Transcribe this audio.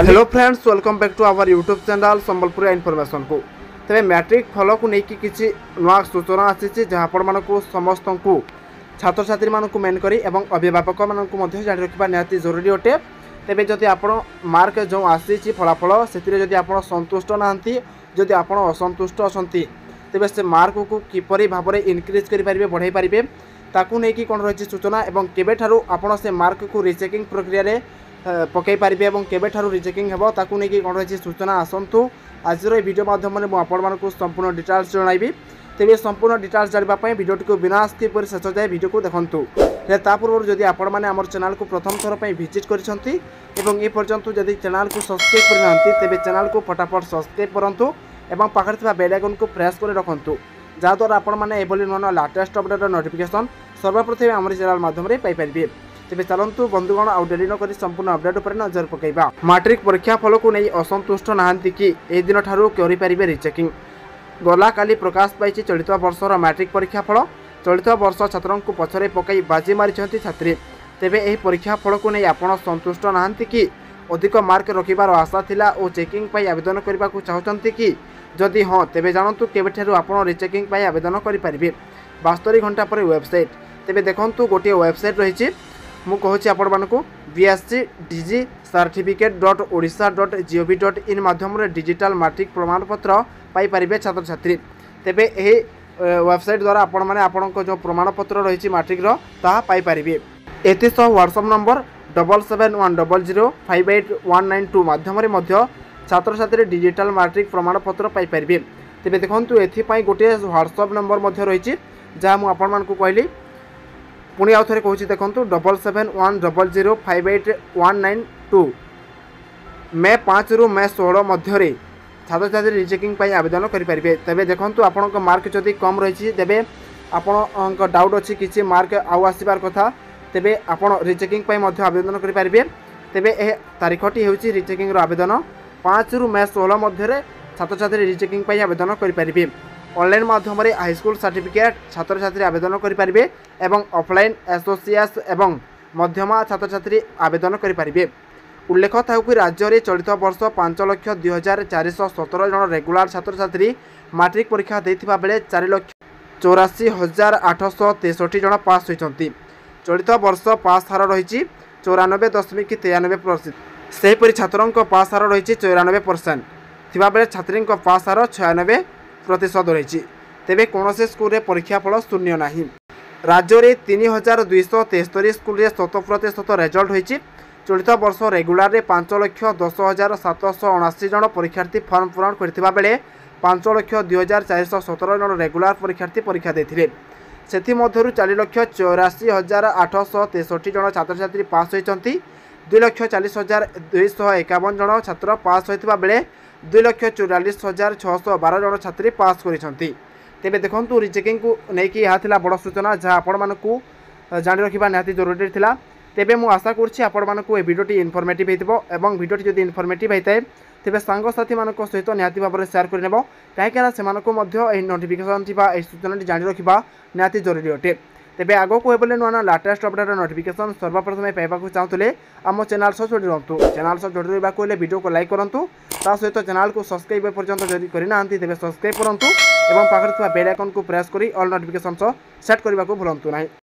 Hello friends, welcome back to our YouTube channel Sambalpur information को। तेरे matric फल को लेकिन किसी नुआ सूचना आसी जहाँ आपको समस्त को छात्र छात्री मानक मेन करी एवं अभिभावक मानक जानी रखा निहाती जरूरी अटे। तेरे जदि आप मार्क जो आसी फलाफल से आप संतुष्ट नहांती, जदि आप असंतुष्ट अच्छा तेरे से मार्क को किपरि भाव में इनक्रिज करें बढ़ाई पारे ताकू नहीं कौन रही सूचना और केबेठारू आपण से मार्क को रिचेकिंग प्रक्रिया पकई पारे और केबेठारू रिचेकिंग हेबो ताकू नहीं कौन रही सूचना आसतु। आज वीडियो माध्यम आपको संपूर्ण डिटेल्स जनइबी। तेज संपूर्ण डिटेल्स जानापी वीडियो को बिना स्किप कर शेष जाए वीडियो को देखूँ। पूर्व जदि आपण चैनल को प्रथम थर पर विजिट करपर्यंत जदि चैनल को सब्सक्राइब करना तेज चैनल को फटाफट सब्सक्राइब करूँ और पाखे बेल आइकन को प्रेस कर रखुँ जहाँद्वारा आपण मैंने नुआ नुआ लाटेस्ट अपडेट नोटिफिकेशन सर्वप्रथम आम चैनल माध्यम पाइपर। तेज चलतु बंधुगण आउ डेरी नक संपूर्ण अपडेट पर नजर पकईबा। मैट्रिक परीक्षा फल को नहीं असंतुष्ट नहांती कि ए दिन ठारू करें रिचेकिंग। गला काली प्रकाश पाई चलित वर्षर मैट्रिक परीक्षा फल। चलित वर्ष छात्रों को पछरे पकई बाजी मारी छात्री। तेबे एही परीक्षा फल को नहीं आपण संतुष्ट नहांती कि अधिक मार्क रखिबार आशा थिला और चेकिंग पाई आवेदन करने को चाहते कि जदि हाँ तेबे जानतु केबेठारू आपण रिचेकिंग पाई आवेदन करें। 72 घंटा पर वेबसाइट तेबे देखंतु गोटे वेबसाइट रही मु कहूँ आपण को BSc DG certificate.odisha.gov.in माध्यम डिजिटल मैट्रिक प्रमाणपत्र पाइपर छात्र छात्री। तेबे यही वेबसाइट द्वारा आपण मैंने आपण जो प्रमाणपत्र रही मैट्रिक पाइपर। एसह व्हाट्सएप नंबर 7710058192 माध्यम छात्र छात्री डिजिटल मैट्रिक प्रमाणपत्र पाइपर। तेबे देखंतु एथिपाई गोटे व्हाट्सएप नंबर रही जहाँ मुझे कहली पुणी आउ थे कहूँ देखूँ 7710058192 मे 5 रु मे 16 मध्य छात्र छात्री रिचेकिंग आवेदन करेंगे। तेबे देखूँ आपण मार्क जदि कम रही तेबे आपण डाउट अच्छी किसी मार्क आउ आसबार कथा तेबे आपण रिचेकिंग आवेदन करेंगे। तेबे यह तारीखटी हूँ रिचेकिंग आवेदन 5 रु मे 16 मध्य छात्र छात्री रिचेकिंग आवेदन करेंगे। ऑनलाइन माध्यम हाईस्कूल सर्टिफिकेट छात्र छात्री आवेदन करेंगे एवं ऑफलाइन एसोसिएस एवं मध्यमा छात्र छात्री आवेदन करेंगे। उल्लेख था कि राज्य में चलित वर्ष 5,04,417 जन रेगुलर छात्र छात्री मैट्रिक परीक्षा देथिबा बेले 4,84,863 जन पास होती। चलित वर्ष पास हार रही 94.93%। सेहीपरि छात्रों पास हार रही 94% थिबा बेले छात्री पास हार 96% रही। तेबे कौन से स्कूल परीक्षा फल शून्य नहीं। राज्य में 3,273 स्कूल 100% रेजल्ट होती। चलित वर्ष रेगुलर 5,10,779 जन परीक्षार्थी फॉर्म पूरण करथिबा बेले 5,02,417 जन रेगुलर परीक्षार्थी परीक्षा देथिले। सेथि मध्यरु 4,84,863 जन छात्र छात्री पास होइचंती। 2,40,251 जन छात्र पास होइथिबा बेले 2,44,612 जन छात्री पास करिसंती। तेबे देखंतु रिचेकिंग को लेकिन यह बड़ सूचना जहाँ आपण मानकू जानी रखा निहाती जरूरी थिला। तेबे मु आशा करछि आपण मानकू ए वीडियोटी इनफॉर्मेटिव हेतिबो एवं वीडियोटी जदि इनफॉर्मेटिव होइताय तेबे सांगसाथी मानक सहित निहाती भाव में शेयर करनेबो कहीं से नोटिफिकेशन थिबा ए सूचनाटी जानी रखा निहाती जरूरी अटे। तेबे आगो को हेबले नुआ नुआ लाटेस्ट अपडेट नोटिफिकेशन सर्वप्रथम पाइबा चाहूले आम चैनल सह जोड़ी रहतु। चैनल सह जोड़ी रहा वीडियो को लाइक करूँ सहित चैनल को सब्सक्राइब पर्यंत जदि करना तेज सब्सक्राइब करूँ और पाखे बेल आइकन को प्रेस कर ऑल नोटिफिकेशन सेट करने को भूलु ना।